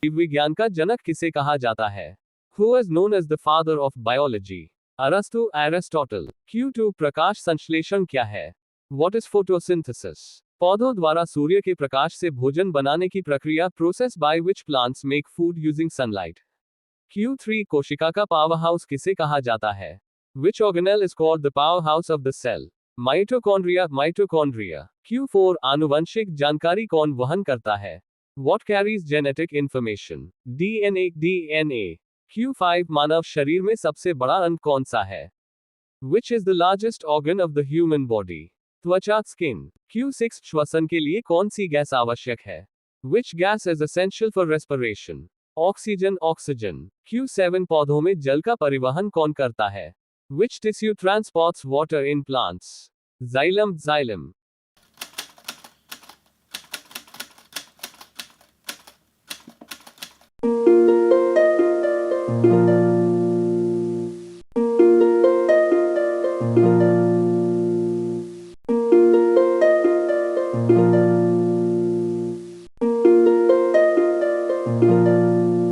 जीव विज्ञान का जनक किसे कहा जाता है? Who is known as the father of biology? अरस्तु, एरिस्टोटल। Q2 प्रकाश संश्लेषण क्या है? What is photosynthesis? पौधों द्वारा सूर्य के प्रकाश से भोजन बनाने की प्रक्रिया process by which plants make food using sunlight. Q3 कोशिका का पावर हाउस किसे कहा जाता है? Which organelle is called the powerhouse of the cell? Mitochondria, mitochondria. Q4 आनुवंशिक जानकारी कौन वहन करता है? What carries genetic information? DNA, DNA। Q5 मानव शरीर में सबसे बड़ा अंग कौन सा है? Which is the largest organ of the human body? त्वचा, स्किन। Q6 श्वसन के लिए कौन सी गैस आवश्यक है? Which gas is essential for respiration? Oxygen, oxygen. Q7 पौधों में जल का परिवहन कौन करता है? Which tissue transports water in plants? Xylem, xylem।